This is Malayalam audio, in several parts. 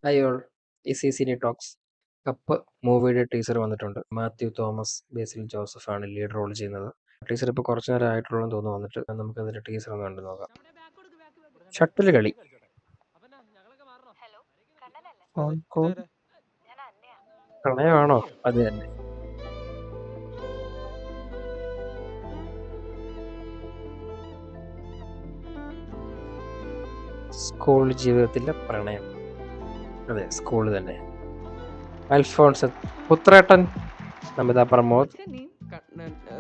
Hi all, easy cine talks. Cup മൂവിയുടെ ടീസർ വന്നിട്ടുണ്ട്. മാത്യു തോമസ്, ബേസിൽ ജോസഫ് ആണ് ലീഡ് റോൾ ചെയ്യുന്നത്. ടീസർ ഇപ്പോൾ കുറച്ചു നേരം ആയിട്ടുള്ളൂ തോന്നുന്നു വന്നിട്ട്. നമുക്ക് അതിന്റെ ടീസർ ഒന്ന് കണ്ടു നോക്കാം. ഷട്ടിൽ കളി. പ്രണയമാണോ? അത് തന്നെ. സ്കൂൾ ജീവിതത്തിലെ പ്രണയം. അതെ, സ്കൂൾ തന്നെ. അൽഫോൺസ് പുത്രേട്ടൻ, നമിത പ്രമോദ്.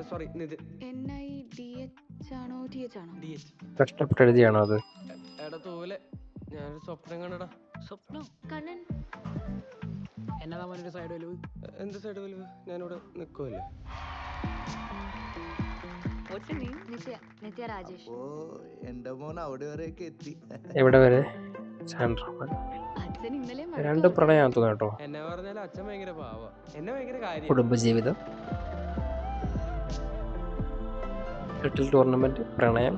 സോറി നിതിൻ. കഷ്ടപ്പെട്ട് എഴുതിയാണോ അത്? എടാ തൂവലെ, ഞാനൊരു സ്വപ്നം കണ്ടടാ. സ്വപ്നം കണ്ണൻ എന്നതാ മോനൊരു സൈഡ് വലിവ്? എന്ത് സൈഡ് വലിവ്? ഞാനിവിടെ നിൽക്കുമല്ലേ. നിത്യ രാജേഷ്. ഓ എന്റെ മോൻ അവിടെ വരെയൊക്കെ എത്തി. എവിടെ വരെ? സാൻഡ്രോമൻ. അച്ഛൻ ഇന്നലെ രണ്ട് പ്രണയം തോന്നുന്നു കേട്ടോ. എന്നെ പറഞ്ഞാൽ അച്ഛൻ ഭയങ്കര പാവ, എന്നെ ഭയങ്കര കാര്യം. കുടുംബജീവിതം, ഷട്ടിൽ ടൂർണമെന്റ്, പ്രണയം,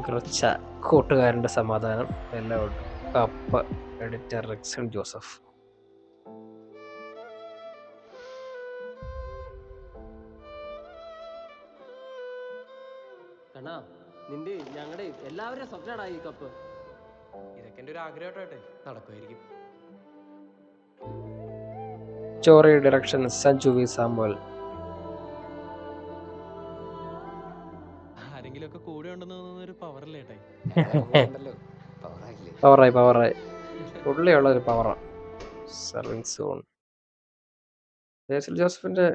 കുറച്ച കൂട്ടുകാരന്റെ സമാധാനം എല്ലാം ഉണ്ട്. Cup editor Rixon Joseph. കണ്ണാ, നിന്റെ ഞങ്ങളുടെ എല്ലാവരുടെയും സ്വപ്നടാ ഈ കപ്പ്. ഇതൊക്കെ എന്റെ ഒരു ആഗ്രഹമായിട്ടെ നടക്കുമായിരിക്കും. Story direction Sanju V Samuel. ആരെങ്കിലും ഒക്കെ കൂടെ ഉണ്ടെന്ന് തോന്നുന്നൊരു പവറല്ലേ ഏട്ടായി. പവറായി ഉള്ളിയുള്ള ഒരു പവറാ. Serving zone. ബേസിൽ ജോസഫിന്റെ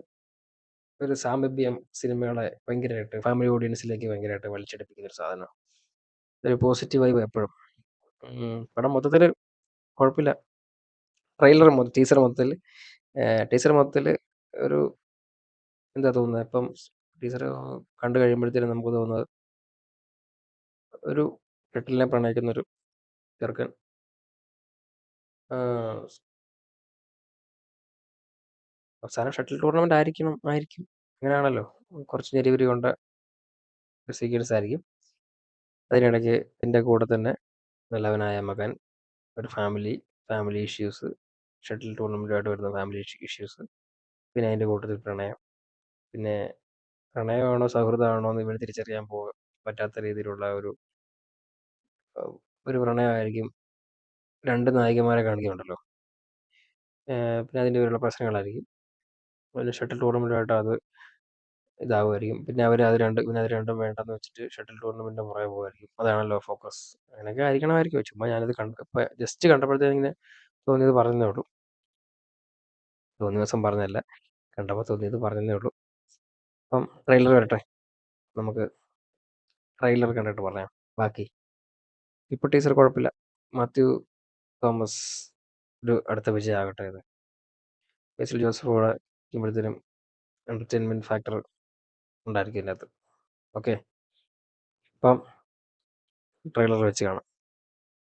ഒരു സാമീപ്യം സിനിമകളെ ഭയങ്കരമായിട്ട് ഫാമിലി ഓഡിയൻസിലേക്ക് ഭയങ്കരമായിട്ട് വലിച്ചെടുപ്പിക്കുന്ന ഒരു സാധനം. ഒരു പോസിറ്റീവ് വൈബ് എപ്പോഴും. പടം മൊത്തത്തിൽ കുഴപ്പമില്ല. ടീസർ മൊത്തത്തിൽ ഒരു എന്താ തോന്നുന്നത്, ഇപ്പം ടീച്ചർ കണ്ടു കഴിയുമ്പോഴത്തേനും നമുക്ക് തോന്നുന്നത് ഒരു ഷട്ടിലിനെ പ്രണയിക്കുന്ന ഒരു ചെറുക്കൻ അവസാനം ഷട്ടിൽ ടൂർണമെന്റ് ആയിരിക്കും. അങ്ങനെയാണല്ലോ, കുറച്ച് ഞെരിവിരി കൊണ്ട സീക്വൻസ് ആയിരിക്കും. അതിനിടയ്ക്ക് എൻ്റെ കൂടെ തന്നെ നല്ലവനായ മകൻ, ഒരു ഫാമിലി ഇഷ്യൂസ്, ഷട്ടിൽ ടൂർണമെൻറ്റുമായിട്ട് വരുന്ന ഫാമിലി ഇഷ്യൂസ്, പിന്നെ അതിൻ്റെ കൂട്ടത്തിൽ പ്രണയം. പിന്നെ പ്രണയമാണോ സൗഹൃദമാണോ എന്ന് ഇവന് തിരിച്ചറിയാൻ പറ്റാത്ത രീതിയിലുള്ള ഒരു പ്രണയമായിരിക്കും രണ്ട് നായികമാരെ കാണിക്കുന്നുണ്ടല്ലോ. പിന്നെ അതിൻ്റെ പേരുള്ള പ്രശ്നങ്ങളായിരിക്കും. പിന്നെ ഷട്ടിൽ ടൂർണമെൻറ്റുമായിട്ട് അത് ഇതാവുമായിരിക്കും. പിന്നെ അത് രണ്ടും വേണ്ടെന്ന് വെച്ചിട്ട് ഷട്ടിൽ ടൂർണമെൻറ്റിൻ്റെ പുറകെ പോകുമായിരിക്കും. അതാണല്ലോ ഫോക്കസ്. അങ്ങനെയൊക്കെ ആയിരിക്കണമായിരിക്കും. ചുമ്മാ ഞാനത് ഇപ്പം ജസ്റ്റ് കണ്ടപ്പോഴത്തേനും ഇങ്ങനെ തോന്നിയത് പറഞ്ഞതേ ഉള്ളൂ. തോന്നിയ ദിവസം പറഞ്ഞതല്ല, കണ്ടപ്പോൾ തോന്നിയത് പറഞ്ഞതേ ഉള്ളൂ. അപ്പം ട്രെയിലർ വരട്ടെ, നമുക്ക് ട്രെയിലർ കണ്ടിട്ട് പറയാം ബാക്കി. ഇപ്പോൾ ടീച്ചർ കുഴപ്പമില്ല. മാത്യു തോമസ് ഒരു അടുത്ത വിജയമാകട്ടെ. ഇത് ബേസിൽ ജോസഫ് കൂടെ ഇരിക്കുമ്പോഴത്തേനും എൻ്റർടൈൻമെൻറ്റ് ഫാക്ടർ ഉണ്ടായിരിക്കും ഇതിനകത്ത്. ഓക്കെ, അപ്പം ട്രെയിലർ വെച്ച് കാണാം.